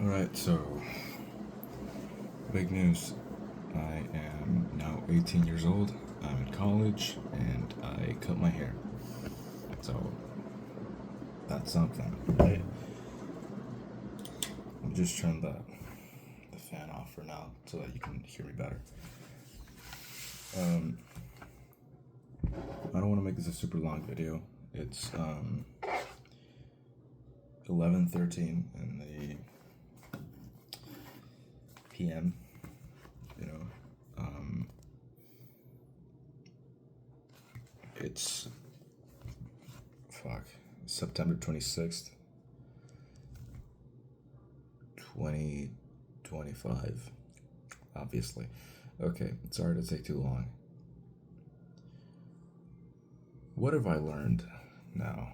Alright, so big news. I am now 18 years old. I'm in college and I cut my hair. So that's something, right? I'll just turn the fan off for now so that you can hear me better. I don't want to make this a super long video. It's 11:13 in the PM. You know, it's September 26th, 2025. Obviously. Okay, sorry to take too long. What have I learned now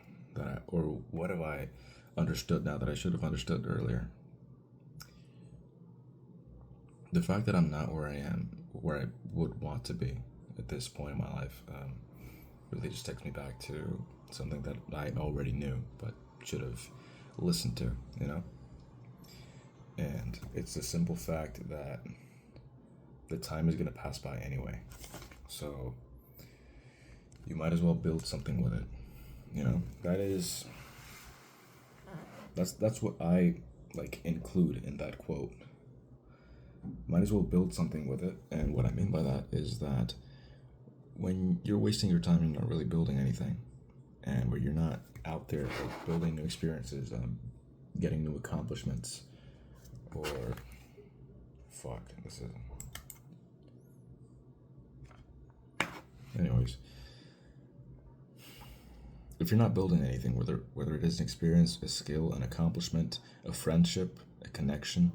or what have I understood now that I should have understood earlier? The fact that I'm not where I am, where I would want to be at this point in my life, really just takes me back to something that I already knew but should have listened to, you know? And it's the simple fact that the time is going to pass by anyway. So you might as well build something with it. You know, that's what I include in that quote. Might as well build something with it. And what I mean by that is that when you're wasting your time, you're not really building anything. And where you're not out there building new experiences, getting new accomplishments, or this is. Anyways, if you're not building anything, whether it is an experience, a skill, an accomplishment, a friendship, a connection,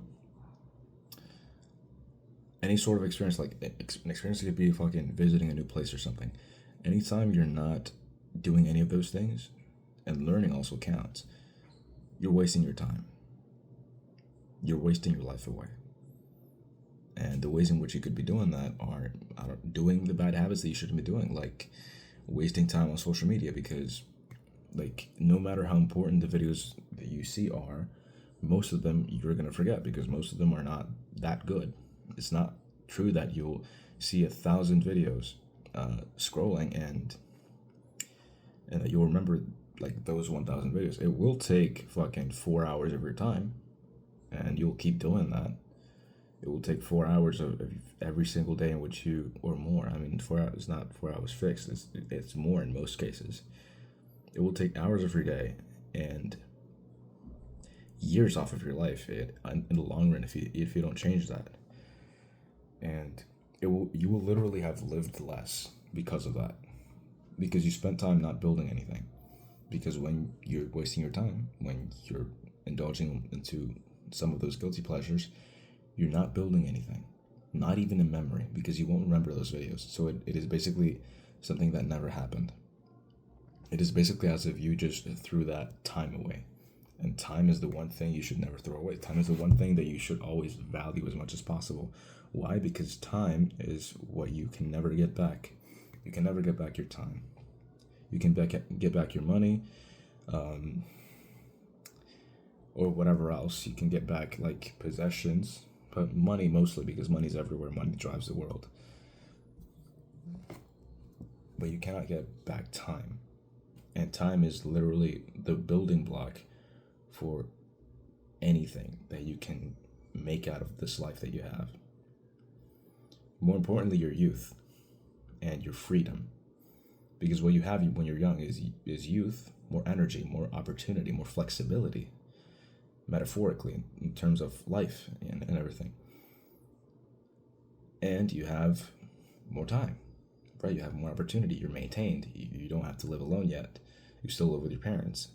any sort of experience, like an experience could be fucking visiting a new place or something. Anytime you're not doing any of those things, and learning also counts, you're wasting your time. You're wasting your life away. And the ways in which you could be doing that are doing the bad habits that you shouldn't be doing, like wasting time on social media, because no matter how important the videos that you see are, most of them you're going to forget because most of them are not that good. It's not true that you'll see 1,000 videos scrolling and that you'll remember those 1,000 videos. It will take fucking 4 hours of your time, and you'll keep doing that. It will take 4 hours of every single day in which you, or more. I mean, 4 hours is not 4 hours fixed. It's more in most cases. It will take hours of your day and years off of your life in the long run if you don't change that. And you will literally have lived less because of that. Because you spent time not building anything. Because when you're wasting your time, when you're indulging into some of those guilty pleasures, you're not building anything. Not even in memory, because you won't remember those videos. So it is basically something that never happened. It is basically as if you just threw that time away. And time is the one thing you should never throw away. Time is the one thing that you should always value as much as possible. Why? Because time is what you can never get back. You can never get back your time. You can get back your money, or whatever else. You can get back possessions, but money mostly, because money's everywhere. Money drives the world. But you cannot get back time. And time is literally the building block for anything that you can make out of this life that you have. More importantly, your youth and your freedom. Because what you have when you're young is youth, more energy, more opportunity, more flexibility, metaphorically, in terms of life and everything. And you have more time, right? You have more opportunity. You're maintained. You don't have to live alone yet. You still live with your parents.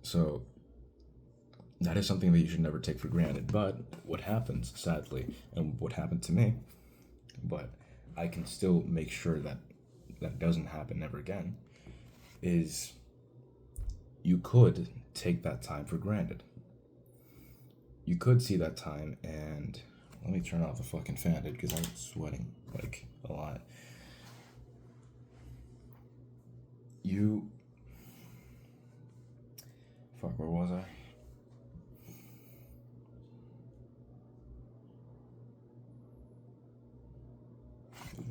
So that is something that you should never take for granted. But what happens, sadly, and what happened to me, but I can still make sure that that doesn't happen ever again, is you could take that time for granted. You could see that time and let me turn off the fucking fan, dude, because I'm sweating a lot. Where was I?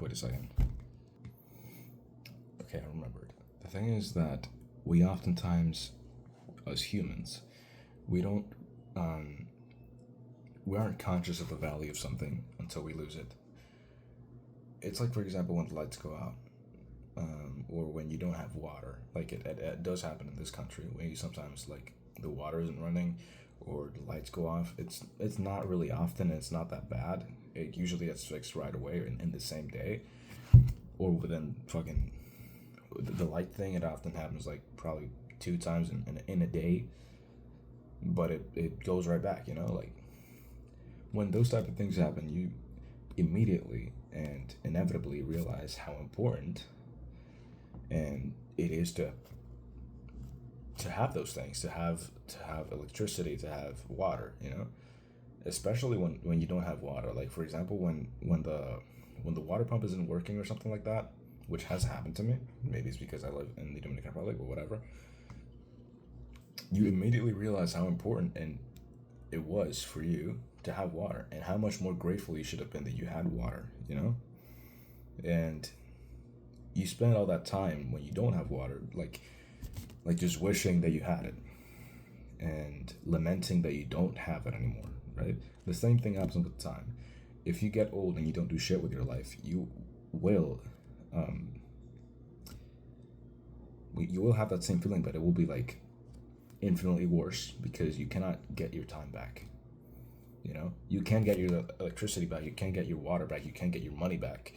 Wait a second. Okay, I remembered. The thing is that we oftentimes, as humans, we don't, um, we aren't conscious of the value of something until we lose it. It's like, for example, when the lights go out, or when you don't have water. Like it does happen in this country where you sometimes like the water isn't running, or the lights go off. It's not really often. And it's not that bad. It usually gets fixed right away in the same day, or within fucking the light thing. It often happens like probably two times in a day, but it goes right back. Like when those type of things happen, you immediately and inevitably realize how important and it is to have those things, to have electricity, to have water. Especially when you don't have water. Like for example, when the water pump isn't working or something like that, which has happened to me. Maybe it's because I live in the Dominican Republic, but whatever. You immediately realize how important and it was for you to have water, and how much more grateful you should have been that you had water. And you spend all that time when you don't have water, like just wishing that you had it, and lamenting that you don't have it anymore, right? The same thing happens with time. If you get old and you don't do shit with your life, will um you will have that same feeling, but it will be like infinitely worse because you cannot get your time back. You can get your electricity back, you can get your water back, you can get your money back,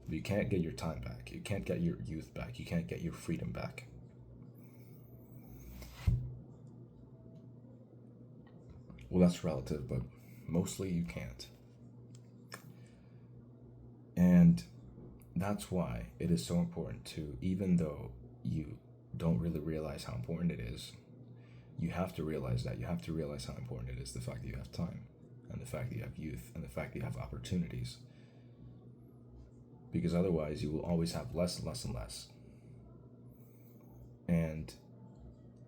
but you can't get your time back, you can't get your youth back, you can't get your freedom back. Well, that's relative, but mostly you can't. And that's why it is so important to, even though you don't really realize how important it is, you have to realize that. You have to realize how important it is, the fact that you have time, and the fact that you have youth, and the fact that you have opportunities. Because otherwise, you will always have less and less and less. And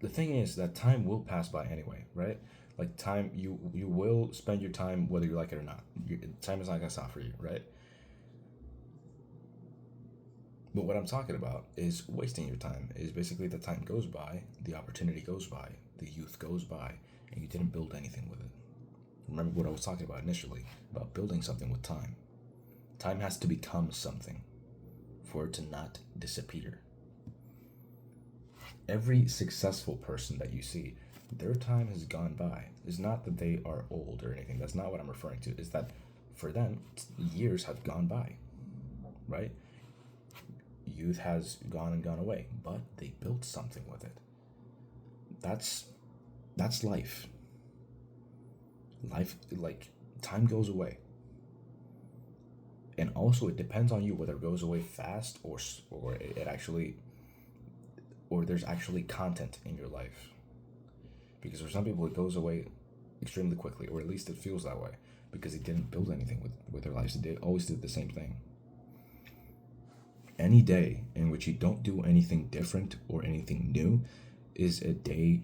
the thing is that time will pass by anyway, right? Like time, you will spend your time whether you like it or not. Time is not gonna stop for you, right? But what I'm talking about is wasting your time. Is basically the time goes by, the opportunity goes by, the youth goes by, and you didn't build anything with it. Remember what I was talking about initially about building something with time. Time has to become something for it to not disappear. Every successful person that you see, their time has gone by. It's not that they are old or anything. That's not what I'm referring to. It's that for them, years have gone by, right? Youth has gone and gone away, but they built something with it. That's life. Life, like, time goes away, and also it depends on you whether it goes away fast or it actually, or there's actually content in your life. Because for some people it goes away extremely quickly, or at least it feels that way, because they didn't build anything with their lives. They always did the same thing. Any day in which you don't do anything different or anything new is a day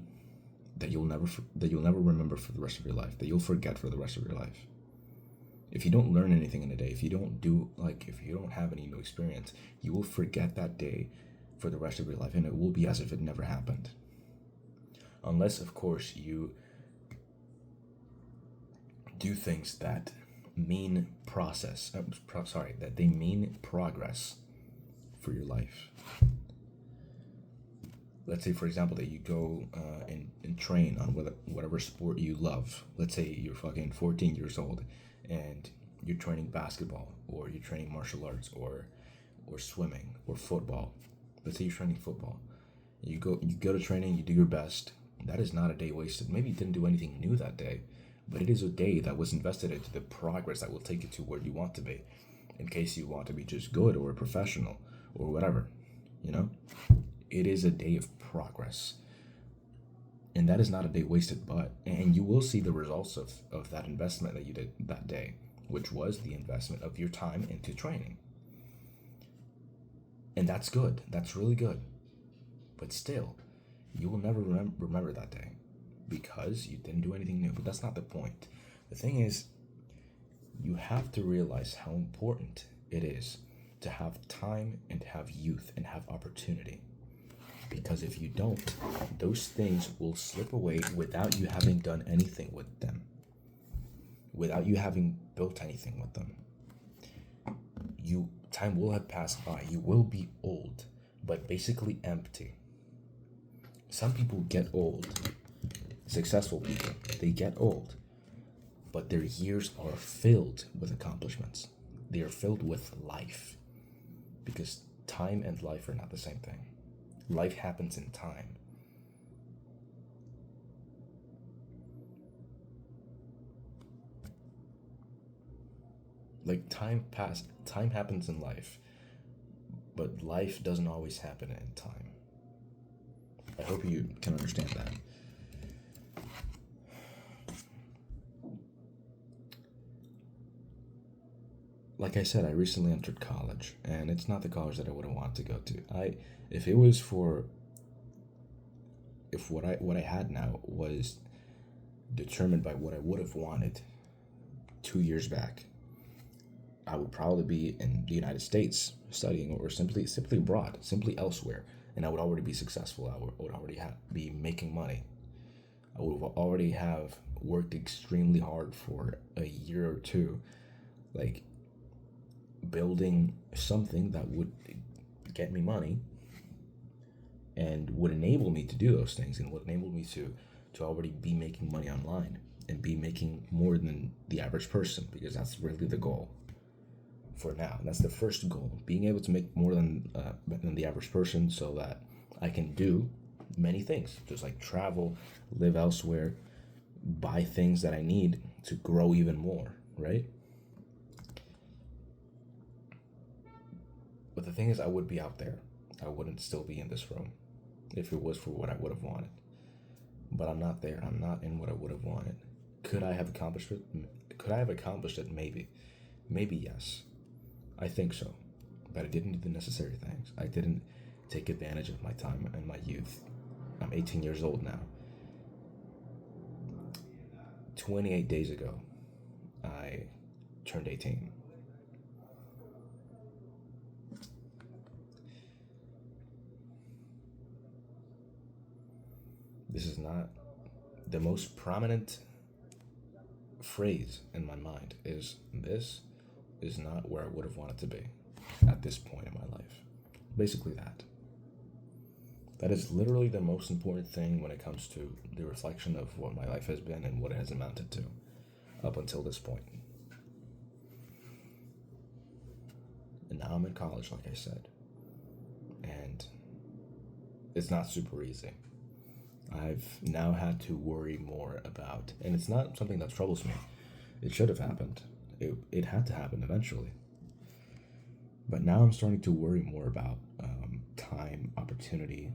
that you'll never remember for the rest of your life, that you'll forget for the rest of your life. If you don't learn anything in a day, if you don't have any new experience, you will forget that day for the rest of your life, and it will be as if it never happened. Unless, of course, you do things that mean that they mean progress for your life. Let's say, for example, that you go and train on whatever sport you love. Let's say you're fucking 14 years old and you're training basketball, or you're training martial arts, or swimming, or football. Let's say you're training football. You go to training, you do your best. That is not a day wasted. Maybe you didn't do anything new that day, but it is a day that was invested into the progress that will take you to where you want to be, in case you want to be just good or a professional or whatever. It is a day of progress, and that is not a day wasted. And you will see the results of that investment that you did that day, which was the investment of your time into training. And that's good. That's really good. But still, you will never remember that day because you didn't do anything new. But that's not the point. The thing is, you have to realize how important it is to have time and have youth and have opportunity. Because if you don't, those things will slip away without you having done anything with them, without you having built anything with them. Time will have passed by. You will be old, but basically empty. Some people get old. Successful people, they get old, but their years are filled with accomplishments. They are filled with life, because time and life are not the same thing. Life happens in time. Like time happens in life, but life doesn't always happen in time. I hope you can understand that. Like I said, I recently entered college, and it's not the college that I would have wanted to go to. If it was for, if what I had now was determined by what I would have wanted 2 years back, I would probably be in the United States studying, or simply abroad, simply elsewhere, and I would already be successful. I would already be making money. I would already have worked extremely hard for a year or two, like building something that would get me money and would enable me to do those things, and would enable me to already be making money online and be making more than the average person, because that's really the goal for now. That's the first goal, being able to make more than the average person, so that I can do many things, just like travel, live elsewhere, buy things that I need to grow even more, right? But the thing is, I would be out there. I wouldn't still be in this room if it was for what I would have wanted. But I'm not there. I'm not in what I would have wanted. Could I have accomplished it? Could I have accomplished it? Maybe. Maybe yes. I think so. But I didn't do the necessary things. I didn't take advantage of my time and my youth. I'm 18 years old now. 28 days ago, I turned 18. This is not the most prominent phrase in my mind. This is not where I would have wanted to be at this point in my life. Basically that. That is literally the most important thing when it comes to the reflection of what my life has been and what it has amounted to up until this point. And now I'm in college, like I said. And it's not super easy. I've now had to worry more about, and it's not something that troubles me. It should have happened. It had to happen eventually. But now I'm starting to worry more about time, opportunity,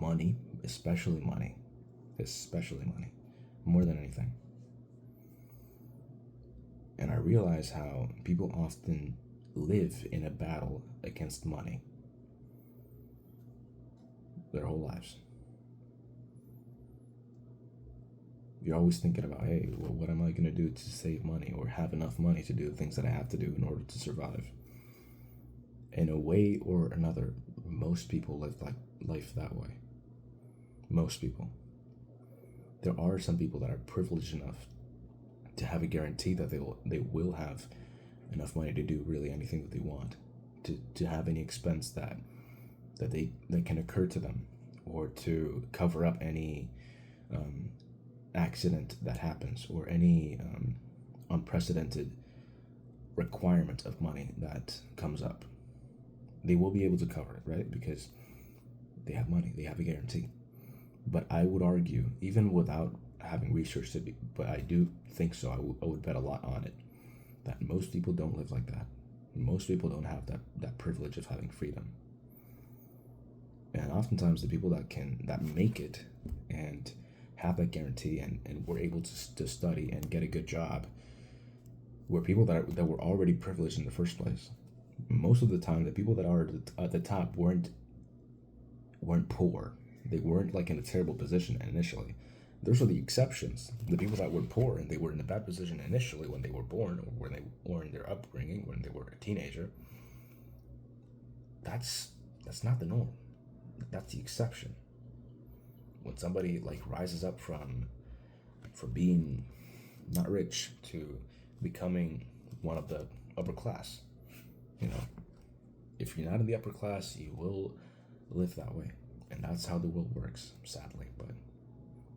money, especially money, more than anything. And I realize how people often live in a battle against money their whole lives. You're always thinking about, hey, well, what am I going to do to save money or have enough money to do the things that I have to do in order to survive? In a way or another, most people live life that way. Most people. There are some people that are privileged enough to have a guarantee that they will have enough money to do really anything that they want, to have any expense that can occur to them, or to cover up any accident that happens, or any unprecedented requirement of money that comes up. They will be able to cover it, right? Because they have money, they have a guarantee. But I would argue, even without having researched it, but I do think so, I would bet a lot on it, that most people don't live like that. Most people don't have that privilege of having freedom. And oftentimes the people that make it and have that guarantee and were able to study and get a good job were people that were already privileged in the first place. Most of the time, the people that are at the top weren't poor. They weren't like in a terrible position initially. Those are the exceptions. The people that were poor and they were in a bad position initially when they were born, or in their upbringing when they were a teenager, that's that's not the norm. That's the exception. When somebody like rises up from being not rich to becoming one of the upper class, you know, if you're not in the upper class, you will live that way. And that's how the world works, sadly, but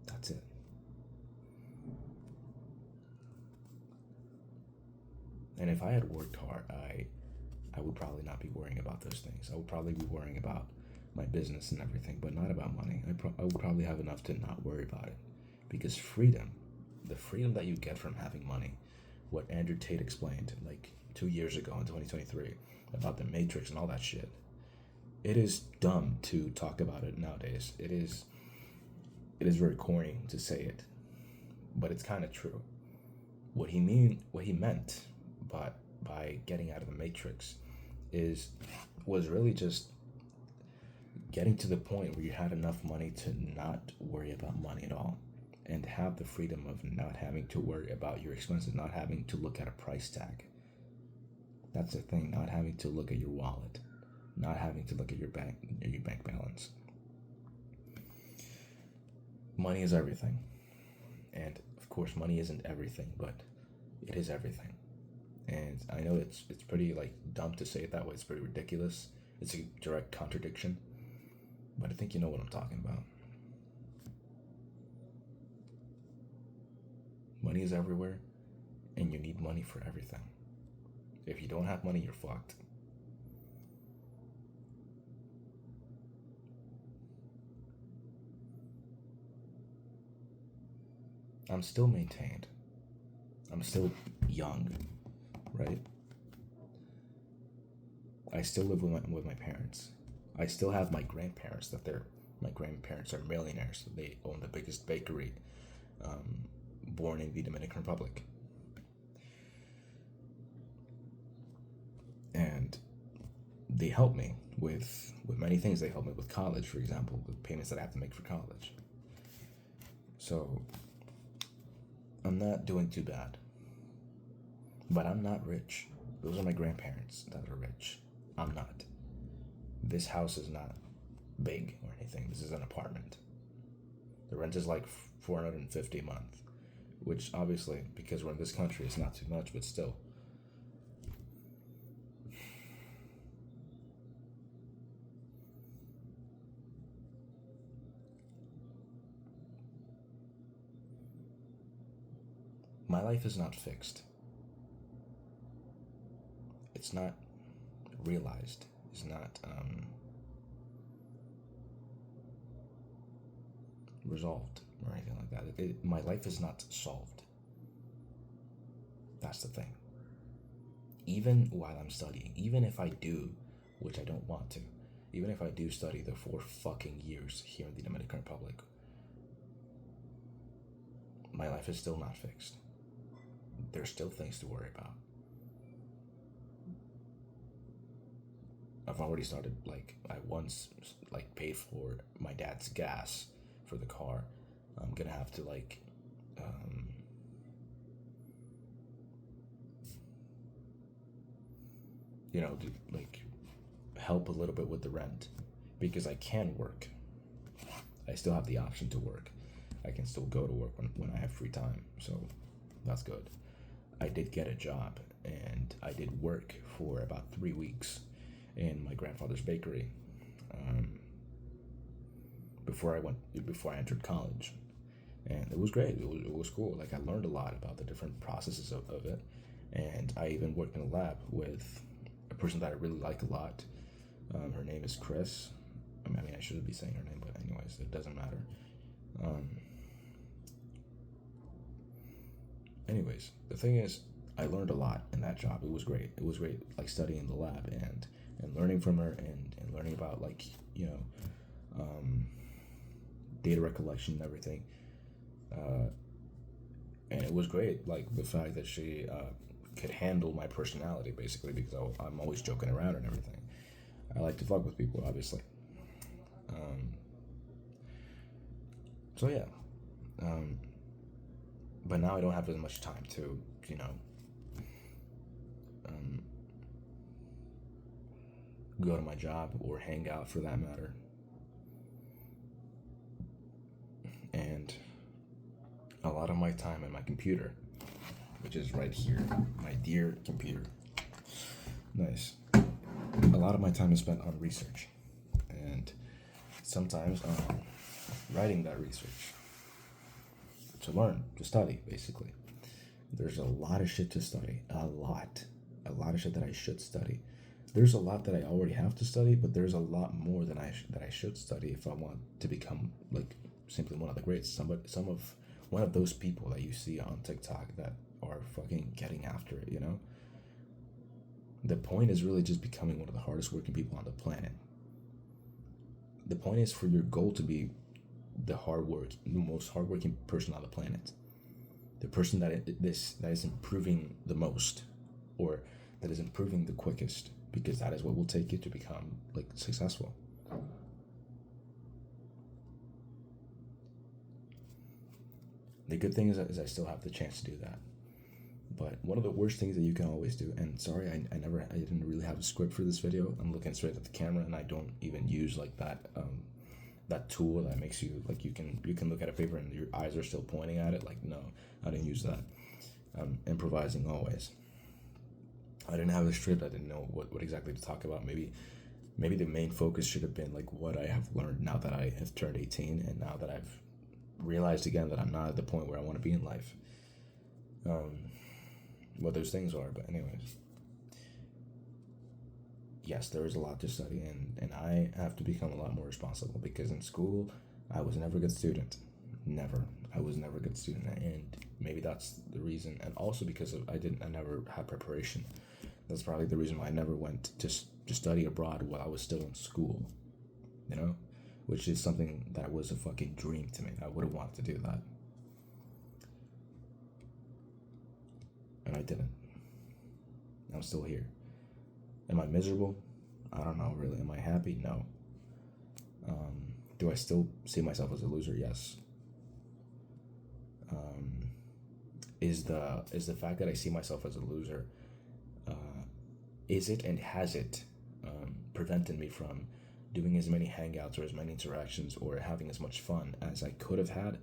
that's it. And if I had worked hard, I would probably not be worrying about those things. I would probably be worrying about my business and everything, but not about money. I would probably have enough to not worry about it. Because freedom, the freedom that you get from having money, what Andrew Tate explained like 2 years ago in 2023 about the Matrix and all that shit, it is dumb to talk about it nowadays. It is very corny to say it, but it's kind of true. What he meant, but by getting out of the Matrix, is was really just getting to the point where you had enough money to not worry about money at all, and have the freedom of not having to worry about your expenses, not having to look at a price tag. That's the thing, not having to look at your wallet, not having to look at your bank balance. Money is everything. And of course money isn't everything, but it is everything. And I know it's pretty like dumb to say it that way. It's pretty ridiculous. It's a direct contradiction. But I think you know what I'm talking about. Money is everywhere, and you need money for everything. If you don't have money, you're fucked. I'm still maintained. I'm still young, right? I still live with my parents. I still have my grandparents my grandparents are millionaires. They own the biggest bakery, born in the Dominican Republic. And they help me with many things. They help me with college, for example, with payments that I have to make for college. So I'm not doing too bad. But I'm not rich. Those are my grandparents that are rich. I'm not. This house is not big or anything. This is an apartment. The rent is like 450 a month, which obviously, because we're in this country, it's not too much, but still. My life is not fixed. It's not realized. It's not resolved or anything like that. My life is not solved. That's the thing. Even while I'm studying, even if I do, which I don't want to, even if I do study the 4 fucking years here in the Dominican Republic, my life is still not fixed. There's still things to worry about. I've already started, like, I once like paid for my dad's gas for the car. I'm gonna have to like um, like help a little bit with the rent, because I can work. I still have the option to work. I can still go to work when I have free time, so that's good. I did get a job, and I did work for about 3 weeks in my grandfather's bakery, um, before I entered college, and it was great. It was cool. Like, I learned a lot about the different processes of it, and I even worked in a lab with a person that I really like a lot. Her name is Chris. I mean, I shouldn't be saying her name, but anyways, it doesn't matter. Um, Anyways, the thing is, I learned a lot in that job. It was great. It was great, like studying in the lab and learning from her, and learning about, like, um, data recollection and everything. Uh, and it was great, like the fact that she could handle my personality, basically, because I'm always joking around and everything. I like to fuck with people, obviously. Um, so yeah, um, but now I don't have as much time to, um, go to my job or hang out for that matter. And a lot of my time in my computer, which is right here, my dear computer. Nice. A lot of my time is spent on research, and sometimes writing that research to learn, to study, basically. There's a lot of shit to study, a lot of shit that I should study. There's a lot that I already have to study, but there's a lot more that I should study if I want to become like simply one of the greats. One of those people that you see on TikTok that are fucking getting after it, you know? The point is really just becoming one of the hardest working people on the planet. The point is for your goal to be the most hardworking person on the planet. The person that is improving the most, or that is improving the quickest, because that is what will take you to become like successful. The good thing is I still have the chance to do that. But one of the worst things that you can always do, and sorry, I didn't really have a script for this video. I'm looking straight at the camera, and I don't even use like that tool that makes you like you can look at a paper and your eyes are still pointing at it. Like, no, I didn't use that. I'm improvising always. I didn't have a script. I didn't know what exactly to talk about. Maybe the main focus should have been like what I have learned now that I have turned 18, and now that I've realized again that I'm not at the point where I want to be in life. What those things are, but anyways. Yes, there is a lot to study, and I have to become a lot more responsible, because in school, I was never a good student. Never. I was never a good student, and maybe that's the reason, and also because I never had preparation. That's probably the reason why I never went to study abroad while I was still in school, you know? Which is something that was a fucking dream to me. I would have wanted to do that. And I didn't. I'm still here. Am I miserable? I don't know, really. Am I happy? No. Do I still see myself as a loser? Yes. Is the fact that I see myself as a loser, is it and has it prevented me from doing as many hangouts or as many interactions or having as much fun as I could have had?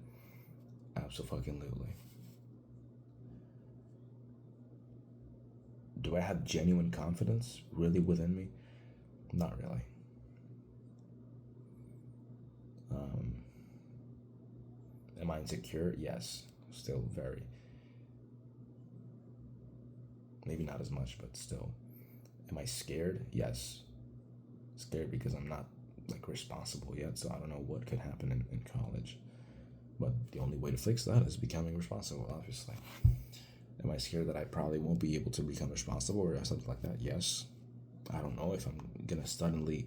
Absolutely. Do I have genuine confidence really within me? Not really. Am I insecure? Yes, still very. Maybe not as much, but still. Am I scared? Yes. Scared because I'm not like responsible yet, so I don't know what could happen in college. But the only way to fix that is becoming responsible, obviously. Am I scared that I probably won't be able to become responsible or something like that? Yes. I don't know if I'm gonna suddenly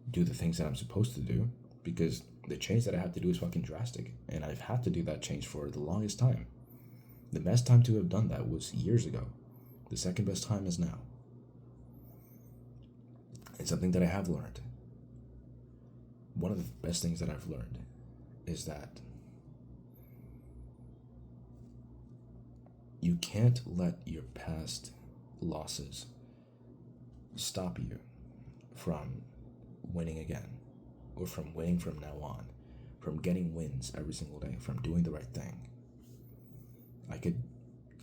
do the things that I'm supposed to do, because the change that I have to do is fucking drastic, and I've had to do that change for the longest time. The best time to have done that was years ago. The second best time is now. It's something that I have learned. One of the best things that I've learned is that you can't let your past losses stop you from winning again, or from winning from now on, from getting wins every single day, from doing the right thing.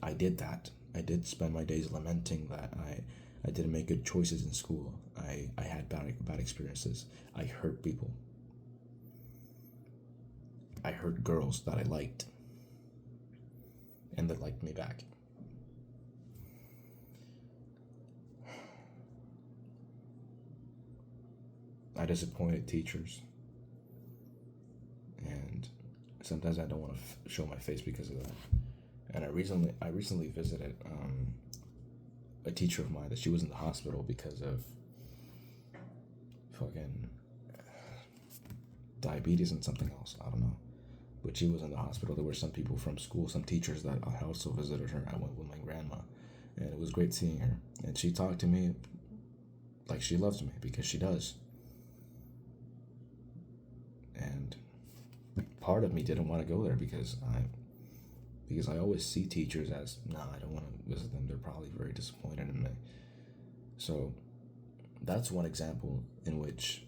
I did that. I did spend my days lamenting that I didn't make good choices in school. I had bad experiences. I hurt people. I hurt girls that I liked, and that liked me back. I disappointed teachers, and sometimes I don't want to show my face because of that. And I recently visited a teacher of mine that she was in the hospital because of fucking diabetes and something else. I don't know. But she was in the hospital. There were some people from school, some teachers that I also visited her. I went with my grandma, and it was great seeing her. And she talked to me like she loves me, because she does. And part of me didn't want to go there because I always see teachers as, nah, I don't want to visit them. They're probably very disappointed in me. So that's one example in which,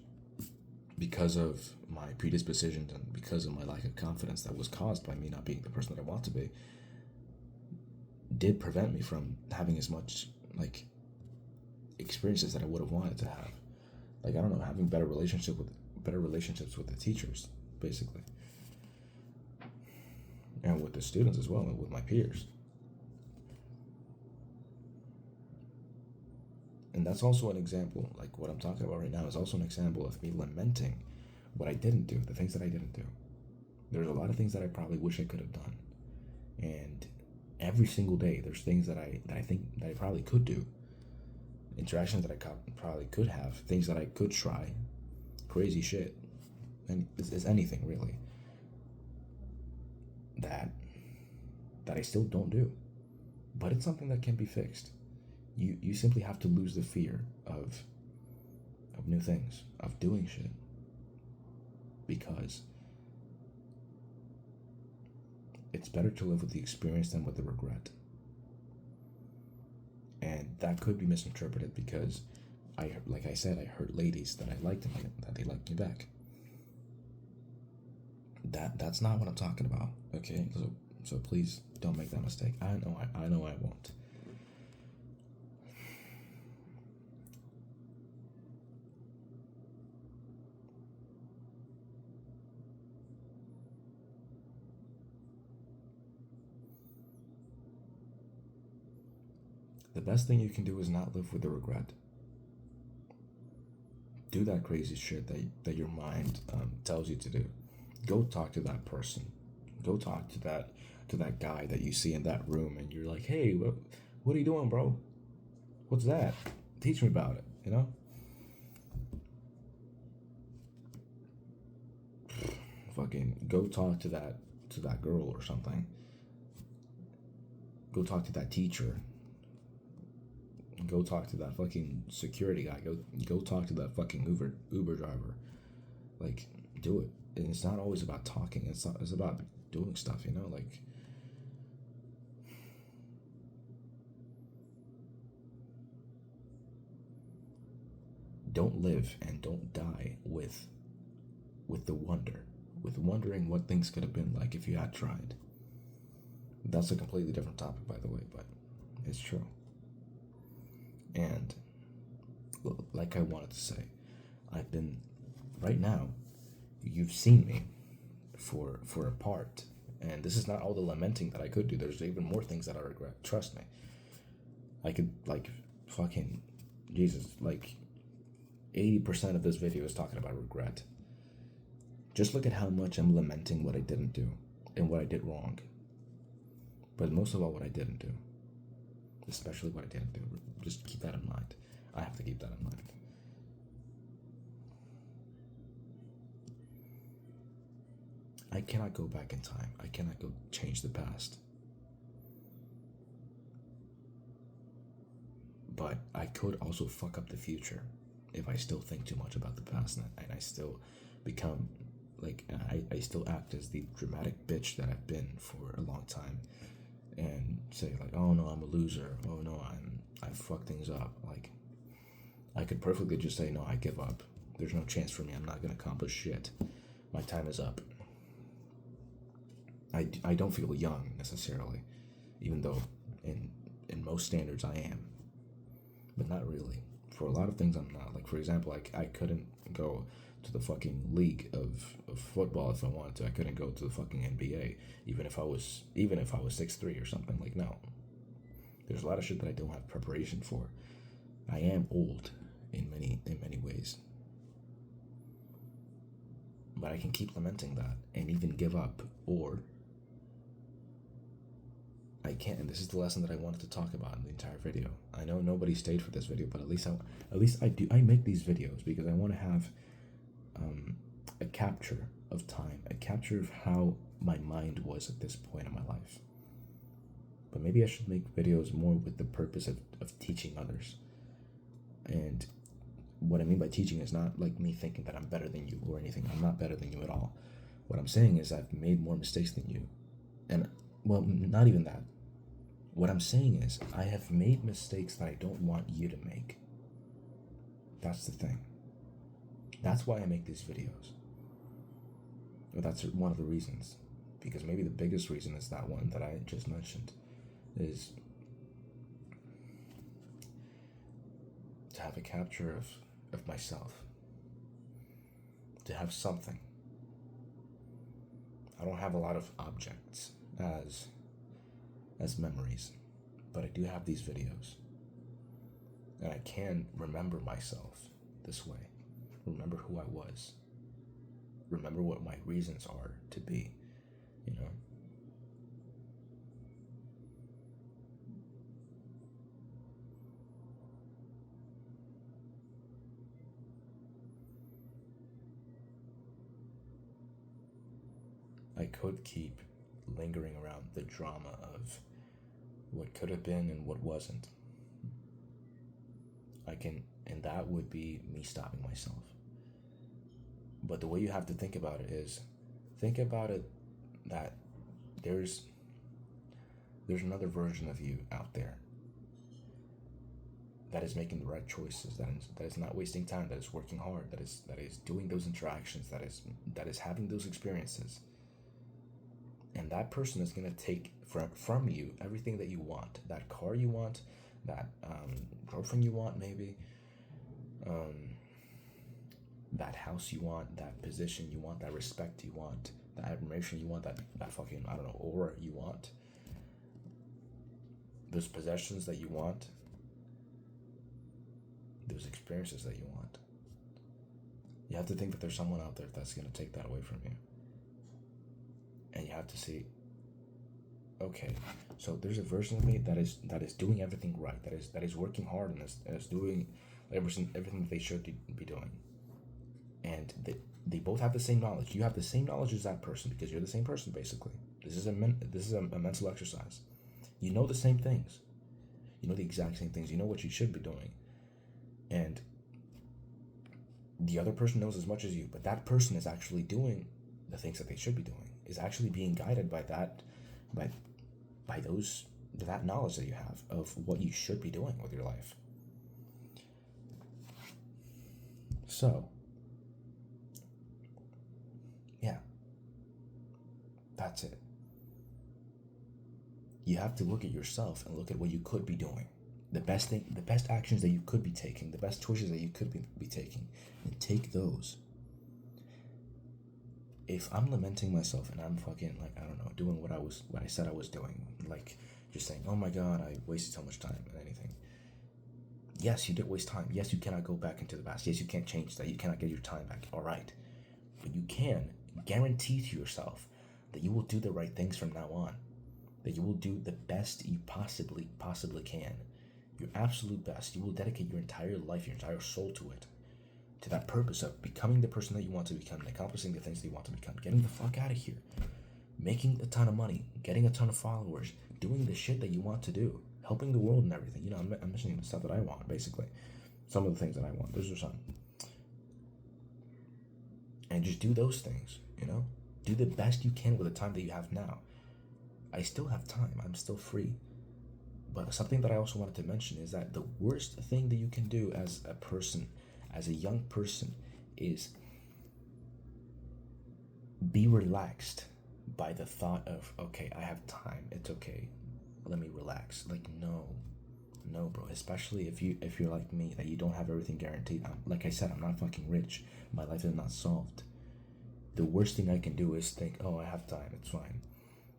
because of my predispositions and because of my lack of confidence that was caused by me not being the person that I want to be, did prevent me from having as much like experiences that I would have wanted to have. Like, I don't know, having better relationships with the teachers, basically, and with the students as well, and with my peers. And that's also an example, like what I'm talking about right now is also an example of me lamenting what I didn't do, the things that I didn't do. There's a lot of things that I probably wish I could have done. And every single day there's things that I think that I probably could do. Interactions that probably could have, things that I could try, crazy shit. And it's anything really that I still don't do. But it's something that can be fixed. You simply have to lose the fear of new things, of doing shit. Because it's better to live with the experience than with the regret. And that could be misinterpreted because like I said, I hurt ladies that I liked and that they liked me back. That's not what I'm talking about. Okay, so please don't make that mistake. I know I won't. The best thing you can do is not live with the regret. Do that crazy shit that your mind tells you to do. Go talk to that person. Go talk to that guy that you see in that room, and you're like, hey, what are you doing, bro? What's that? Teach me about it. You know. Fucking go talk to that girl or something. Go talk to that teacher. Go talk to that fucking security guy. Go talk to that fucking Uber driver. Like, do it. And it's not always about talking. It's about doing stuff. You know, like. Don't live and don't die with the wonder, with wondering what things could have been like if you had tried. That's a completely different topic, by the way, but it's true. And like I wanted to say, I've been right now. You've seen me for a part, and this is not all the lamenting that I could do. There's even more things that I regret. Trust me. I could like fucking Jesus, like 80% of this video is talking about regret. Just look at how much I'm lamenting what I didn't do and what I did wrong. But most of all, what I didn't do. Especially what I didn't do. Just keep that in mind. I have to keep that in mind. I cannot go back in time. I cannot go change the past. But I could also fuck up the future if I still think too much about the past and I still become like I still act as the dramatic bitch that I've been for a long time and say like, oh no, I'm a loser. Oh no, I fuck things up. Like, I could perfectly just say no, I give up. There's no chance for me. I'm not gonna accomplish shit. My time is up. I don't feel young necessarily, even though in most standards I am, but not really. For a lot of things I'm not. Like, for example, I couldn't go to the fucking league of football if I wanted to. I couldn't go to the fucking NBA even if I was 6'3" or something. Like, no. There's a lot of shit that I don't have preparation for. I am old in many ways. But I can keep lamenting that and even give up, or I can't. And this is the lesson that I wanted to talk about in the entire video. I know nobody stayed for this video, but at least I do. I make these videos because I want to have a capture of time, a capture of how my mind was at this point in my life. But maybe I should make videos more with the purpose of teaching others. And what I mean by teaching is not like me thinking that I'm better than you or anything. I'm not better than you at all. What I'm saying is I've made more mistakes than you. And, well, not even that. What I'm saying is I have made mistakes that I don't want you to make. That's the thing. That's why I make these videos. Well, that's one of the reasons. Because maybe the biggest reason is that one that I just mentioned, is to have a capture of myself. To have something. I don't have a lot of objects as memories, but I do have these videos. And I can remember myself this way. Remember who I was. Remember what my reasons are to be, you know? I could keep lingering around the drama of what could have been and what wasn't. And that would be me stopping myself. But the way you have to think about it is, think about it that there's another version of you out there that is making the right choices, that is not wasting time, that is working hard, that is doing those interactions, that is having those experiences. And that person is going to take from you everything that you want. That car you want, that girlfriend you want, maybe. That house you want, that position you want, that respect you want, that admiration you want, that fucking, I don't know, aura you want. Those possessions that you want. Those experiences that you want. You have to think that there's someone out there that's going to take that away from you. And you have to see, okay, so there's a version of me that is doing everything right, that is working hard and is doing everything that they should be doing. And they both have the same knowledge. You have the same knowledge as that person because you're the same person, basically. This is a mental exercise. You know the same things. You know the exact same things. You know what you should be doing. And the other person knows as much as you, but that person is actually doing the things that they should be doing, is actually being guided by that knowledge that you have of what you should be doing with your life. So, yeah, that's it. You have to look at yourself and look at what you could be doing. The best actions that you could be taking, the best choices that you could be taking, and take those. If I'm lamenting myself and I'm fucking, like, I don't know, doing what I said I was doing, like just saying, oh my god, I wasted so much time and anything. Yes, you did waste time. Yes, you cannot go back into the past. Yes, you can't change that. You cannot get your time back. All right. But you can guarantee to yourself that you will do the right things from now on. That you will do the best you possibly can. Your absolute best. You will dedicate your entire life, your entire soul to it. To that purpose of becoming the person that you want to become and accomplishing the things that you want to become. Getting the fuck out of here. Making a ton of money. Getting a ton of followers. Doing the shit that you want to do. Helping the world and everything. You know, I'm mentioning the stuff that I want, basically. Some of the things that I want. Those are some. And just do those things, you know? Do the best you can with the time that you have now. I still have time. I'm still free. But something that I also wanted to mention is that the worst thing that you can do as a person, as a young person, is be relaxed by the thought of, okay, I have time. It's okay. Let me relax. Like, no, bro. Especially if you're like me, that you don't have everything guaranteed. Like I said, I'm not fucking rich. My life is not solved. The worst thing I can do is think, oh, I have time. It's fine.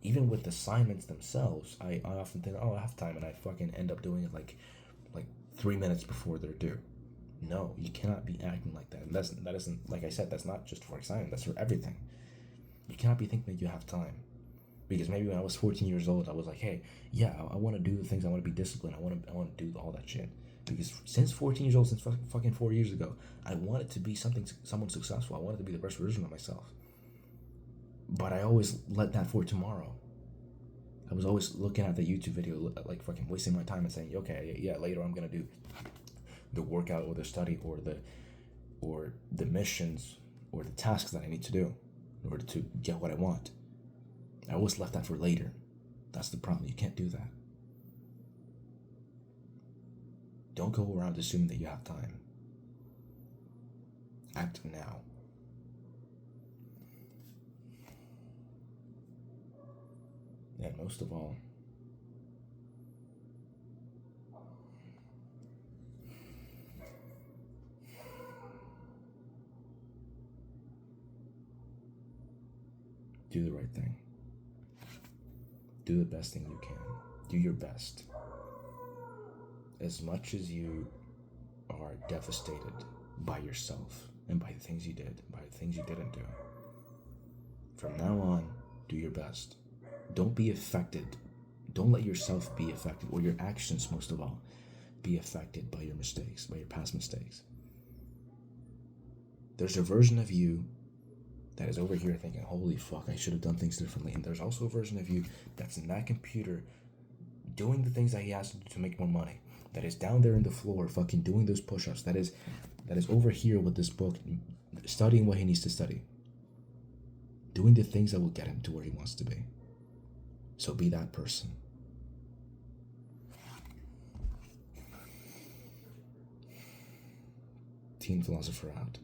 Even with assignments themselves, I often think, oh, I have time, and I fucking end up doing it like 3 minutes before they're due. No, you cannot be acting like that. And that isn't, like I said, that's not just for assignment. That's for everything. You cannot be thinking that you have time. Because maybe when I was 14 years old, I was like, hey, yeah, I want to do the things. I want to be disciplined. I want to do all that shit. Because since 14 years old, since fucking 4 years ago, I wanted to be someone successful. I wanted to be the best version of myself. But I always let that for tomorrow. I was always looking at the YouTube video, like fucking wasting my time and saying, okay, yeah, later I'm gonna do the workout or the study or the missions or the tasks that I need to do in order to get what I want. I always left that for later. That's the problem. You can't do that. Don't go around assuming that you have time. Act now. And most of all, do the right thing. Do the best thing you can. Do your best. As much as you are devastated by yourself and by the things you did, by the things you didn't do, from now on, do your best. Don't be affected. Don't let yourself be affected, or your actions, most of all, be affected by your mistakes, by your past mistakes. There's a version of you that is over here thinking, holy fuck, I should have done things differently. And there's also a version of you that's in that computer doing the things that he has to do to make more money. That is down there in the floor fucking doing those push-ups. That is over here with this book, studying what he needs to study. Doing the things that will get him to where he wants to be. So be that person. Teen Philosopher out.